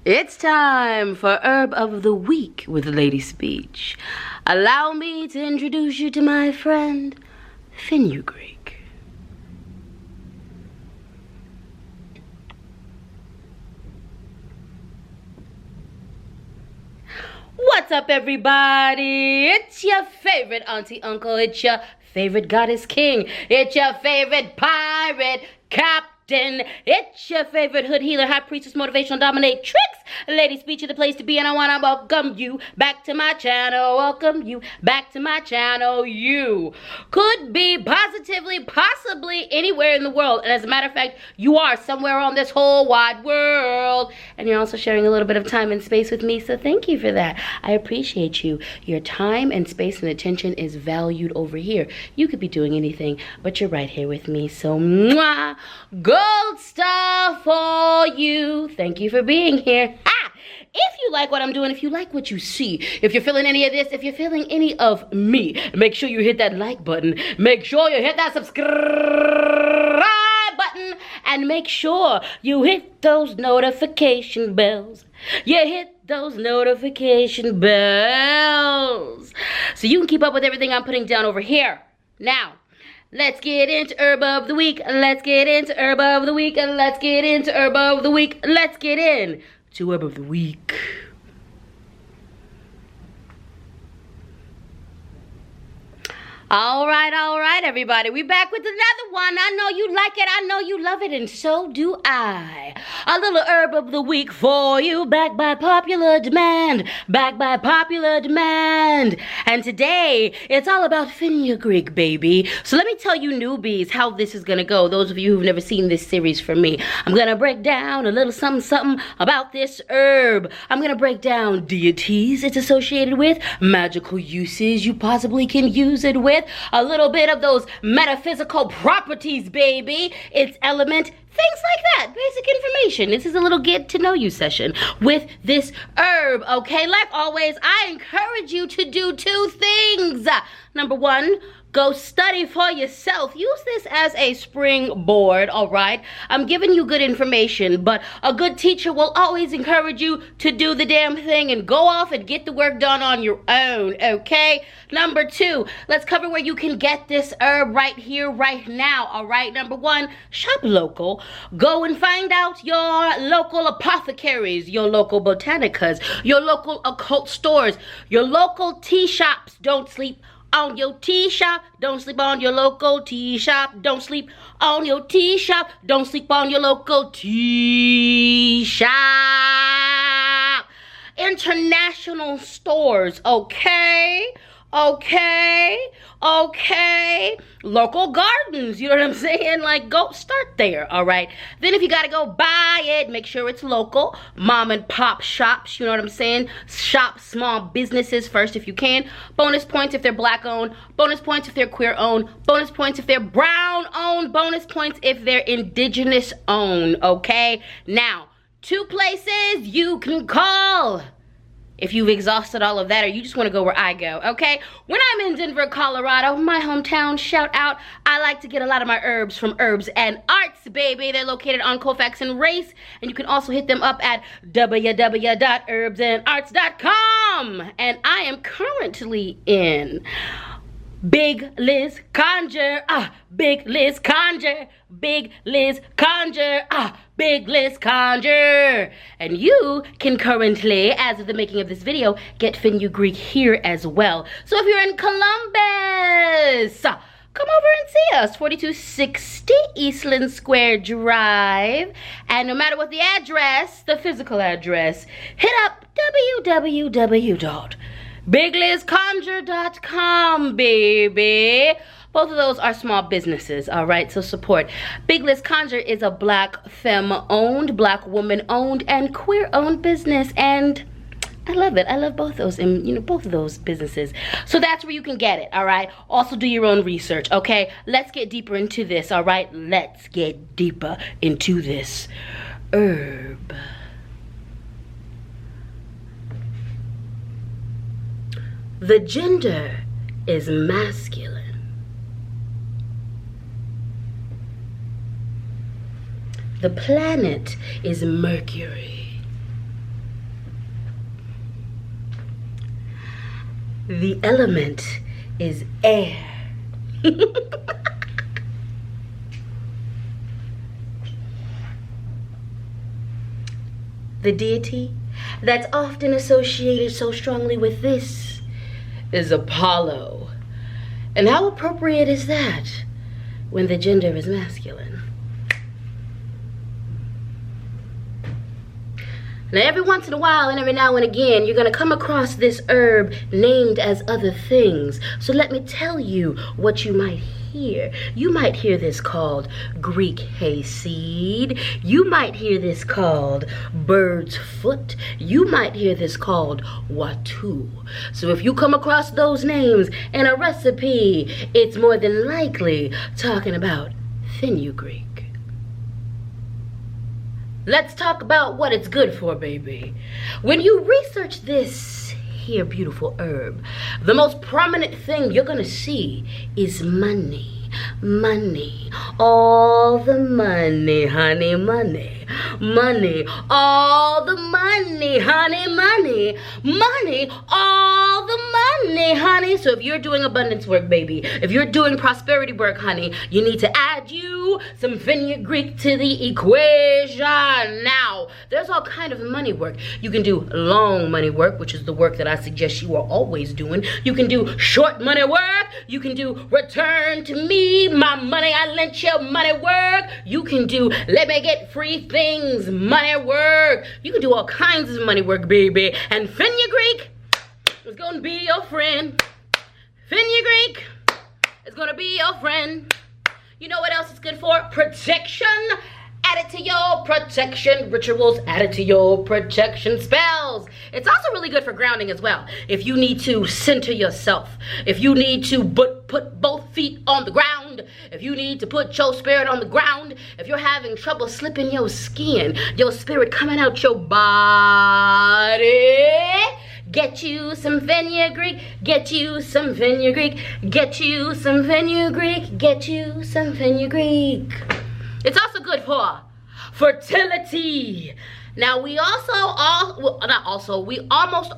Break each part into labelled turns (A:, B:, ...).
A: It's time for Herb of the Week with LadySpeech. Allow me to introduce you to my friend, Fenugreek. What's up, everybody? It's your favorite auntie, uncle. It's your favorite goddess king. It's your favorite pirate captain. It's your favorite hood healer, high priestess, motivational dominatrix, LadySpeech is the place to be, and I want to welcome you back to my channel. Welcome you back to my channel. You could be positively, possibly anywhere in the world, and as a matter of fact, you are somewhere on this whole wide world, and you're also sharing a little bit of time and space with me, so thank you for that. I appreciate you. Your time and space and attention is valued over here. You could be doing anything, but you're right here with me, so mwah! Gold star for you. Thank you for being here. If you like what I'm doing, if you like what you see, if you're feeling any of this, if you're feeling any of me, make sure you hit that like button. Make sure you hit that subscribe button. And make sure you hit those notification bells. You hit those notification bells. So you can keep up with everything I'm putting down over here. Now, let's get into Herb of the Week. Let's get into Herb of the Week. Let's get into Herb of the Week. Let's get in to Herb of the Week. All right, everybody. We're back with another one. I know you like it. I know you love it, and so do I. A little Herb of the Week for you, back by popular demand. Back by popular demand. And today, it's all about Fenugreek, baby. So let me tell you newbies how this is going to go. Those of you who've never seen this series from me. I'm going to break down a little something about this herb. I'm going to break down deities it's associated with, magical uses you possibly can use it with, a little bit of those metaphysical properties, baby, its element, things like that, basic information. This is a little get to know you session with this herb, okay? Like always, I encourage you to do two things. Number one, go study for yourself. Use this as a springboard, all right? I'm giving you good information, but a good teacher will always encourage you to do the damn thing and go off and get the work done on your own, okay? Number two, let's cover where you can get this herb right here, right now, all right? Number one, shop local. Go and find out your local apothecaries, your local botanicas, your local occult stores, your local tea shops. Don't sleep on your tea shop. Don't sleep on your local tea shop. Don't sleep on your tea shop. Don't sleep on your local tea shop. International stores, okay? Okay. Local gardens, you know what I'm saying? Like, go start there, all right? Then if you gotta go buy it, make sure it's local. Mom and pop shops, you know what I'm saying? Shop small businesses first if you can. Bonus points if they're black owned. Bonus points if they're queer owned. Bonus points if they're brown owned. Bonus points if they're indigenous owned, okay? Now, two places you can call if you've exhausted all of that, or you just want to go where I go, okay? When I'm in Denver, Colorado, my hometown, shout out, I like to get a lot of my herbs from Herbs and Arts, baby. They're located on Colfax and Race, and you can also hit them up at www.herbsandarts.com. And I am currently in Big Liz Conjure, Big Liz Conjure, Big Liz Conjure, Big Liz Conjure. And you can currently, as of the making of this video, get Fenugreek here as well. So if you're in Columbus, come over and see us, 4260 Eastland Square Drive. And no matter what the address, the physical address, hit up www.biglizconjure.com, baby. Both of those are small businesses, all right? So support. Big Liz Conjure is a black femme-owned, black woman-owned, and queer-owned business, and I love it. I love both those, and both of those businesses. So that's where you can get it, all right? Also do your own research, okay? Let's get deeper into this, all right? Let's get deeper into this herb. The gender is masculine. The planet is Mercury. The element is air. The deity that's often associated so strongly with this is Apollo. And how appropriate is that when the gender is masculine? Now, every once in a while and every now and again, you're going to come across this herb named as other things. So let me tell you what you might hear. You might hear this called Greek hayseed. You might hear this called bird's foot. You might hear this called watu. So if you come across those names in a recipe, it's more than likely talking about fenugreek. Let's talk about what it's good for, baby. When you research this here beautiful herb, the most prominent thing you're gonna see is money. Money, all the money, honey, money, money, all the money, honey, money, money, all the money, honey. So if you're doing abundance work, baby, if you're doing prosperity work, honey, you need to add you some fenugreek to the equation. Now, there's all kind of money work. You can do long money work, which is the work that I suggest you are always doing. You can do short money work. You can do return to me, my money I lent you, money work. You can do let me get free things, money work. You can do all kinds of money work, baby. And fenugreek is gonna be your friend. Fenugreek is gonna be your friend. You know what else it's good for? Protection. Add it to your protection rituals. Add it to your protection spells. It's also really good for grounding as well. If you need to center yourself, if you need to put both feet on the ground, if you need to put your spirit on the ground, if you're having trouble slipping your skin, your spirit coming out your body, get you some fenugreek, get you some fenugreek, get you some fenugreek, get you some fenugreek. It's also good for fertility. Now, we almost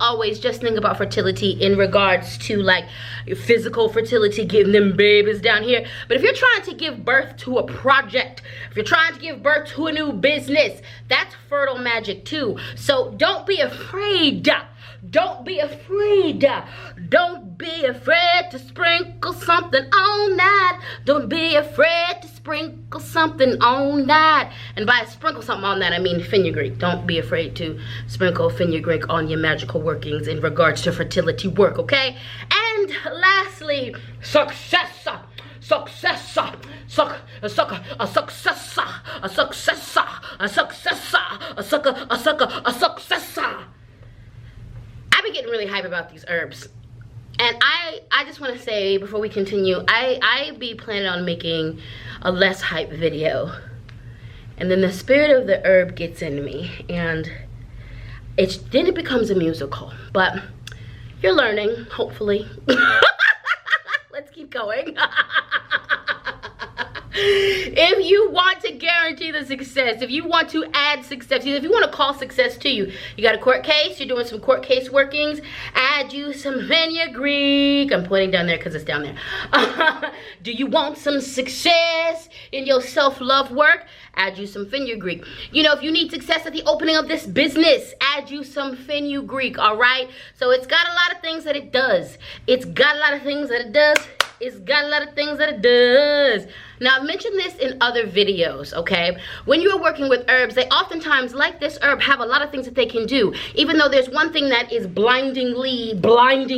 A: always just think about fertility in regards to like physical fertility, getting them babies down here. But if you're trying to give birth to a project, if you're trying to give birth to a new business, that's fertile magic too. So don't be afraid. Don't be afraid. Don't be afraid to sprinkle something on that. Don't be afraid to sprinkle something on that. And by sprinkle something on that, I mean fenugreek. Don't be afraid to sprinkle fenugreek on your magical workings in regards to fertility work, okay? And lastly, success. Successor, a successor. I've been getting really hype about these herbs. And I just want to say before we continue, I be planning on making a less hype video. And then the spirit of the herb gets in me, and then it becomes a musical. But you're learning, hopefully. Let's keep going. If you want to guarantee the success, if you want to add success, if you want to call success to you, you got a court case, you're doing some court case workings, add you some fenugreek. I'm pointing down there because it's down there. Do you want some success in your self-love work? Add you some fenugreek. You know, if you need success at the opening of this business, add you some fenugreek, all right? So it's got a lot of things that it does. It's got a lot of things that it does. It's got a lot of things that it does. Now, I've mentioned this in other videos, okay? When you're working with herbs, they oftentimes, like this herb, have a lot of things that they can do. Even though there's one thing that is blindingly bright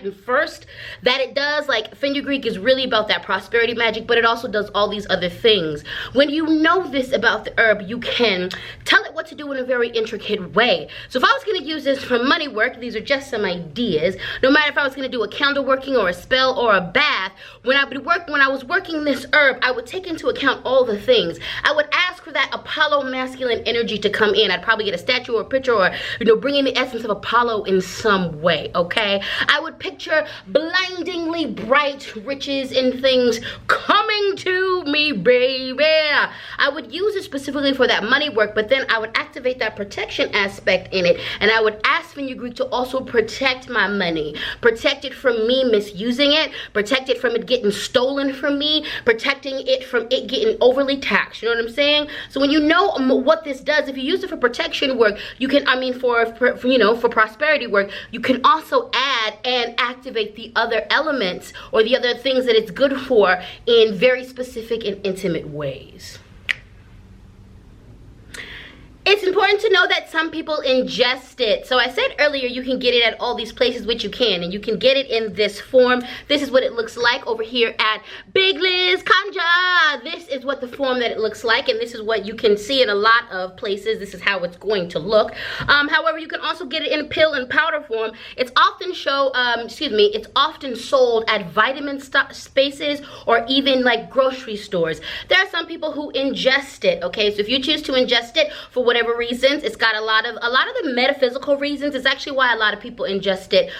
A: and first that it does, like fenugreek is really about that prosperity magic, but it also does all these other things. When you know this about the herb, you can tell it what to do in a very intricate way. So if I was gonna use this for money work, these are just some ideas. No matter if I was gonna do a candle working or a spell or a bath, when I was working this herb, I would take into account all the things. I would ask for that Apollo masculine energy to come in. I'd probably get a statue or a picture, or bring in the essence of Apollo in some way, okay? I would picture blindingly bright riches and things coming to me, baby. I would use it specifically for that money work, but then I would activate that protection aspect in it. And I would ask Fenugreek to also protect my money, protect it from me misusing it, protect it from it getting stolen from me, protecting it from it getting overly taxed. You know what I'm saying? So when you know what this does, if you use it for protection work, you can, for prosperity work, you can also add and activate the other elements or the other things that it's good for in very specific and intimate ways. It's important to know that some people ingest it. So I said earlier you can get it at all these places, which you can, and you can get it in this form. This is what it looks like over here at Big Liz Kanja. This is what the form that it looks like, and this is what you can see in a lot of places. This is how it's going to look. However, you can also get it in pill and powder form. It's often it's often sold at vitamin spaces or even like grocery stores. There are some people who ingest it, okay? So if you choose to ingest it for whatever reasons, it's got a lot of the metaphysical reasons. It's actually why a lot of people ingest it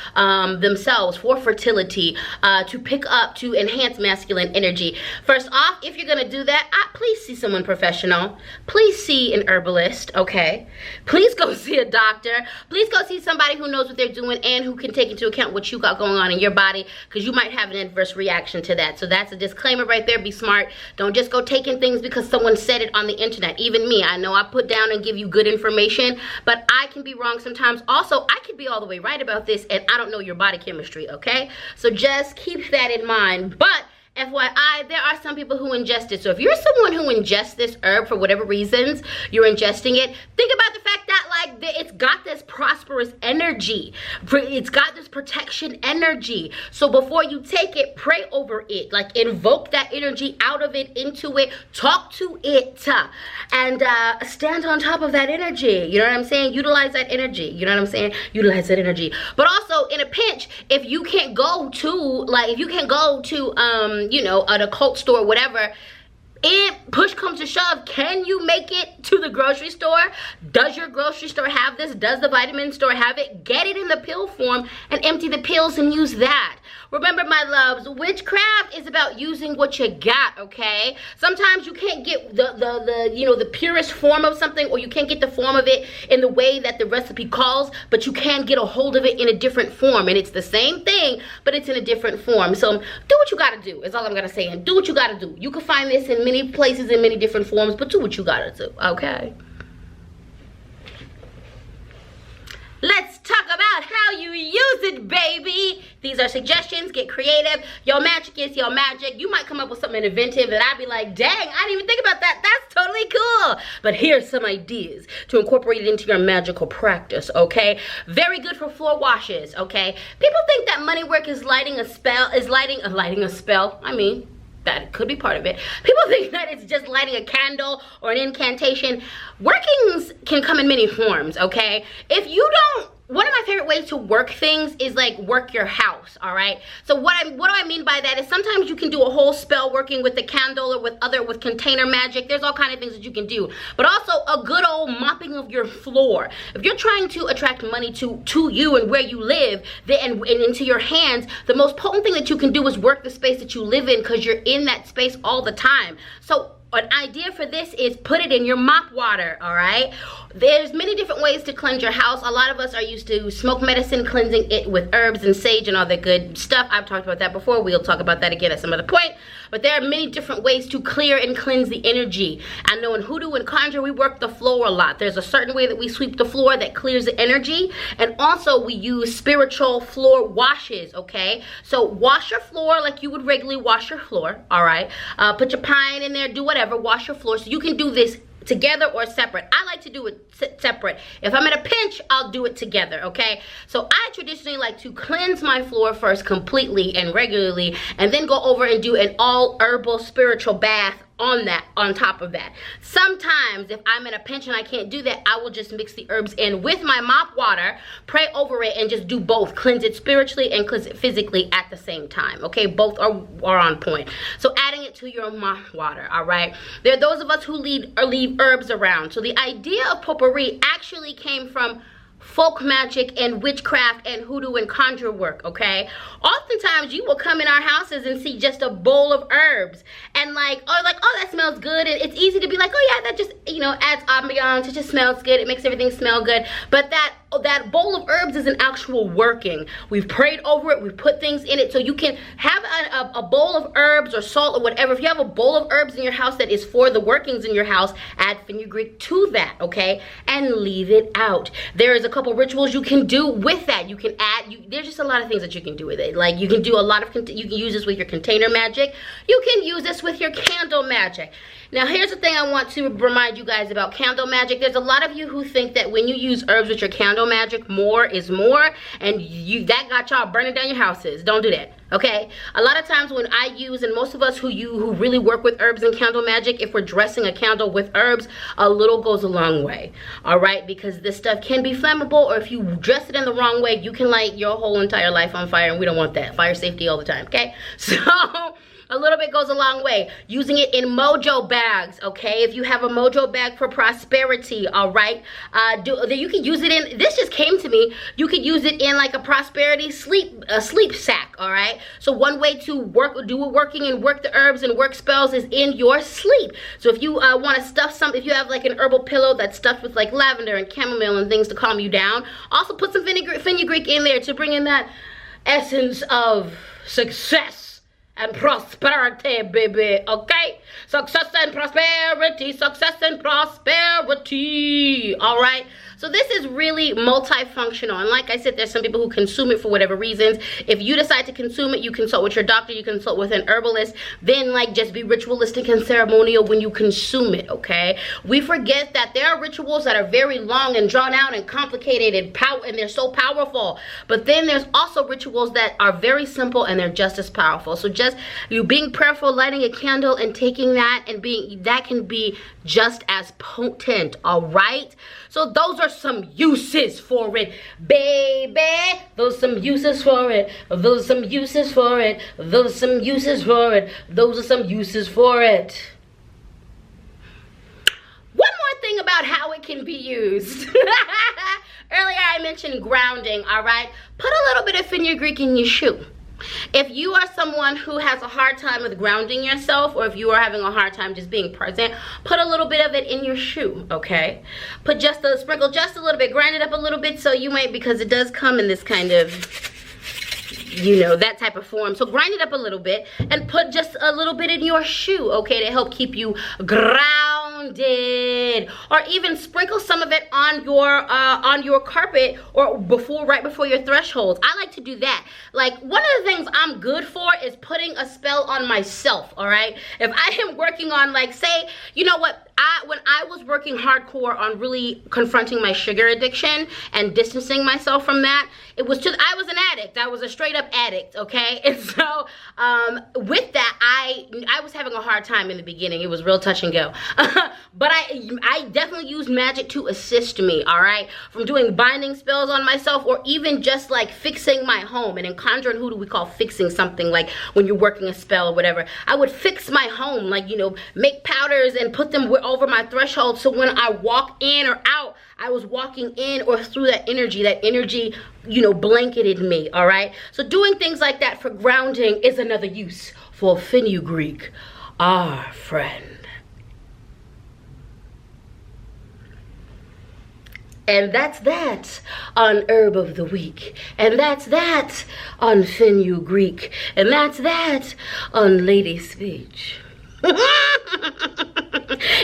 A: themselves for fertility, to enhance masculine energy. First off, if you're gonna do that, please see someone professional. Please see an herbalist, okay? Please go see a doctor. Please go see somebody who knows what they're doing and who can take into account what you got going on in your body, because you might have an adverse reaction to that. So that's a disclaimer right there. Be smart. Don't just go taking things because someone said it on the internet. Even me, I know I put down and give you good information, but I can be wrong sometimes. Also, I could be all the way right about this and I don't know your body chemistry, okay? So just keep that in mind. But FYI, there are some people who ingest it. So if you're someone who ingests this herb for whatever reasons, you're ingesting it, think about the fact that it's got this prosperous energy. It's got this protection energy. So before you take it, pray over it. Like invoke that energy out of it, into it, talk to it, and stand on top of that energy. You know what I'm saying? Utilize that energy. You know what I'm saying? Utilize that energy. But also in a pinch, if you can't go to an occult store, whatever, push comes to shove, can you make it to the grocery store? Does your grocery store have this? Does the vitamin store have it? Get it in the pill form and empty the pills and use that. Remember, my loves, witchcraft is about using what you got, okay? Sometimes you can't get the purest form of something, or you can't get the form of it in the way that the recipe calls, but you can get a hold of it in a different form, and it's the same thing, but it's in a different form. So do what you gotta do, is all I'm gonna say, and do what you gotta do. You can find this in many places in many different forms, but do what you gotta do, okay? Let's talk about how you use it, baby. These are suggestions. Get creative. Your magic is your magic. You might come up with something inventive that I'd be like, dang, I didn't even think about that. That's totally cool. But here's some ideas to incorporate it into your magical practice, okay? Very good for floor washes, okay? People think that money work is lighting a spell, I mean, that could be part of it. People think that it's just lighting a candle or an incantation. Workings can come in many forms, okay? If you don't, one of my favorite ways to work things is like work your house, all right? So what do I mean by that is sometimes you can do a whole spell working with the candle or with container magic. There's all kinds of things that you can do. But also a good old mopping of your floor. If you're trying to attract money to you and where you live and into your hands, the most potent thing that you can do is work the space that you live in, because you're in that space all the time. So an idea for this is put it in your mop water, all right? There's many different ways to cleanse your house. A lot of us are used to smoke medicine, cleansing it with herbs and sage and all that good stuff. I've talked about that before. We'll talk about that again at some other point. But there are many different ways to clear and cleanse the energy. I know in hoodoo and conjure, we work the floor a lot. There's a certain way that we sweep the floor that clears the energy. And also we use spiritual floor washes, okay? So wash your floor like you would regularly wash your floor, all right? Put your pine in there, do whatever, wash your floor. So you can do this together or separate. I like to do it separate. If I'm in a pinch, I'll do it together, okay? So I traditionally like to cleanse my floor first completely and regularly, and then go over and do an all herbal spiritual bath on top of that. Sometimes if I'm in a pinch and I can't do that, I will just mix the herbs in with my mop water, pray over it, and just do both. Cleanse it spiritually and cleanse it physically at the same time, okay? Both are on point. So adding it to your mop water, all right? There are those of us who leave herbs around. So the idea of potpourri actually came from folk magic and witchcraft and hoodoo and conjure work, okay? Oftentimes you will come in our houses and see just a bowl of herbs and oh, that smells good. And it's easy to be like, oh yeah, that just, you know, adds ambiance. It just smells good. It makes everything smell good. But that bowl of herbs is an actual working. We've prayed over it. We've put things in it. So you can have a bowl of herbs or salt or whatever. If you have a bowl of herbs in your house that is for the workings in your house, add fenugreek to that, okay? And leave it out. There is a couple rituals you can do with that. You can add, there's just a lot of things that you can do with it. Like you can do a lot of, you can use this with your container magic. You can use this with your candle magic. Now here's the thing I want to remind you guys about candle magic. There's a lot of you who think that when you use herbs with your candle magic, more is more, and that got y'all burning down your houses. Don't do that, okay? A lot of times when I use, and most of us who really work with herbs and candle magic, if we're dressing a candle with herbs, a little goes a long way, all right? Because this stuff can be flammable, or if you dress it in the wrong way, you can light your whole entire life on fire, and we don't want that. Fire safety all the time, okay? So a little bit goes a long way. Using it in mojo bags, okay? If you have a mojo bag for prosperity, all right? You can use it in, this just came to me, you could use it in like a prosperity sleep sack, all right? So one way to do a working and work the herbs and work spells is in your sleep. So if you want to stuff if you have like an herbal pillow that's stuffed with like lavender and chamomile and things to calm you down, also put some fenugreek in there to bring in that essence of success and prosperity, baby, okay? Success and prosperity, all right? So this is really multifunctional, and like I said, there's some people who consume it for whatever reasons. If you decide to consume it, you consult with your doctor, you consult with an herbalist, then like just be ritualistic and ceremonial when you consume it, okay? We forget that there are rituals that are very long and drawn out and complicated and they're so powerful, but then there's also rituals that are very simple and they're just as powerful. So just you being prayerful, lighting a candle and taking that and that can be just as potent, all right? So those are some uses for it, baby. Those are some uses for it. Those are some uses for it. Those are some uses for it. Those are some uses for it. One more thing about how it can be used. Earlier I mentioned grounding, all right? Put a little bit of fenugreek in your shoe. If you are someone who has a hard time with grounding yourself, or if you are having a hard time just being present, put a little bit of it in your shoe, okay? Sprinkle just a little bit, grind it up a little bit, so you might, because it does come in this kind of, you know, that type of form. So grind it up a little bit and put just a little bit in your shoe, okay, to help keep you grounded. Or even sprinkle some of it on your carpet or right before your thresholds. I like to do that. Like, one of the things I'm good for is putting a spell on myself, all right? If I am working on, like, say, you know what, when I was working hardcore on really confronting my sugar addiction and distancing myself from that, I was an addict. I was a straight up addict, okay? And so with that, I was having a hard time in the beginning. It was real touch and go. But I definitely used magic to assist me, all right? From doing binding spells on myself, or even just like fixing my home. And in conjure and hoodoo, we call fixing something, like when you're working a spell or whatever. I would fix my home, like, you know, make powders and put them over my threshold, so when I walk in or out, I was walking in or through that energy, you know, blanketed me, all right? So doing things like that for grounding is another use for fenugreek, our friend. And that's that on Herb of the Week. And that's that on Fenugreek. And that's that on LadySpeech.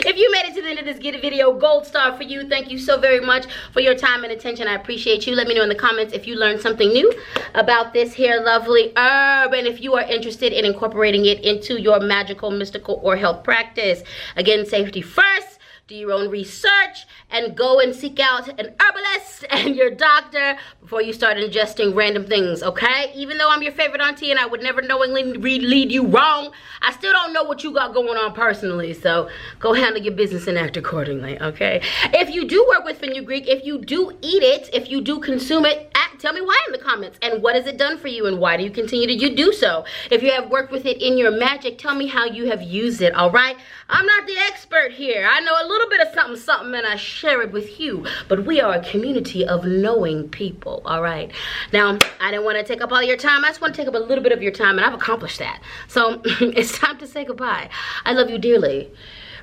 A: If you made it to the end of this video, gold star for you. Thank you so very much for your time and attention. I appreciate you. Let me know in the comments if you learned something new about this here lovely herb, and if you are interested in incorporating it into your magical, mystical, or health practice. Again, safety first. Do your own research and go and seek out an herbalist and your doctor before you start ingesting random things, okay? Even though I'm your favorite auntie and I would never knowingly lead you wrong, I still don't know what you got going on personally, so go handle your business and act accordingly, okay? If you do work with fenugreek, if you do eat it, if you do consume it at Tell me why in the comments. And what has it done for you? And why do you continue to do so? If you have worked with it in your magic, tell me how you have used it, all right? I'm not the expert here. I know a little bit of something, something, and I share it with you. But we are a community of knowing people, all right? Now, I didn't want to take up all your time. I just want to take up a little bit of your time, and I've accomplished that. So it's time to say goodbye. I love you dearly.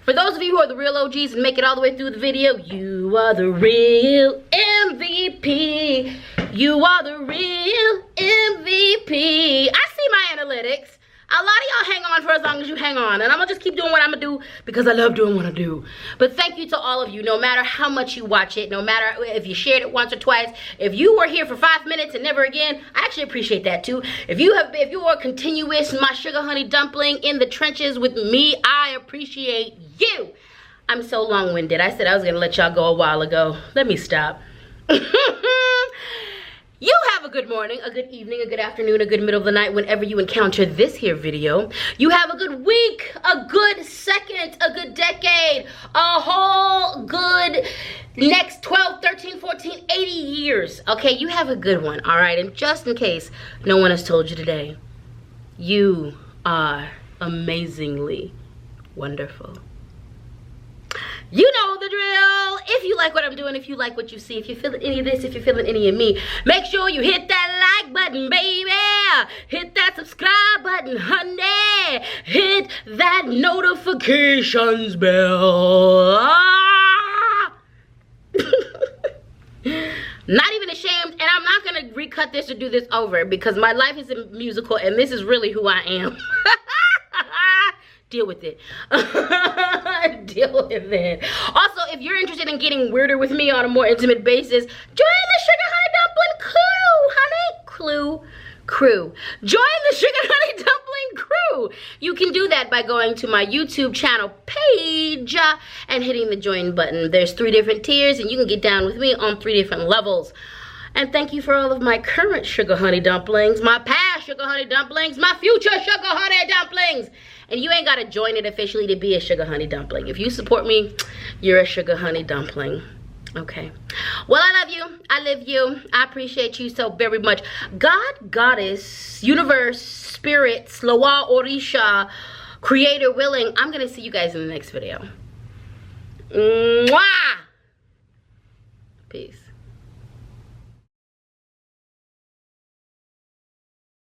A: For those of you who are the real OGs and make it all the way through the video, you are the real MVP. You are the real MVP. I see my analytics. A lot of y'all hang on for as long as you hang on. And I'm going to just keep doing what I'm going to do because I love doing what I do. But thank you to all of you, no matter how much you watch it, no matter if you shared it once or twice. If you were here for 5 minutes and never again, I actually appreciate that too. If you are continuous, my Suga Honey Dumpling in the trenches with me, I appreciate you. I'm so long-winded. I said I was going to let y'all go a while ago. Let me stop. You have a good morning, a good evening, a good afternoon, a good middle of the night whenever you encounter this here video. You have a good week, a good second, a good decade, a whole good next 12, 13, 14, 80 years. Okay, you have a good one, all right? And just in case no one has told you today, you are amazingly wonderful. You know the drill. If you like what I'm doing, if you like what you see, if you're feeling any of this, if you're feeling any of me, make sure you hit that like button, baby. Hit that subscribe button, honey. Hit that notifications bell. Not even ashamed, and I'm not going to recut this or do this over because my life is a musical and this is really who I am. Deal with it. Deal with it. Also, if you're interested in getting weirder with me on a more intimate basis, join the Suga Honey Dumpling crew. Join the Suga Honey Dumpling crew. You can do that by going to my YouTube channel page and hitting the join button. There's 3 different tiers, and you can get down with me on 3 different levels. And thank you for all of my current Suga Honey Dumplings, my past Suga Honey Dumplings, my future Suga Honey Dumplings. And you ain't got to join it officially to be a Suga Honey Dumpling. If you support me, you're a Suga Honey Dumpling. Okay. Well, I love you. I live you. I appreciate you so very much. God, Goddess, Universe, Spirits, Loa, Orisha, Creator willing, I'm going to see you guys in the next video. Mwah! Peace.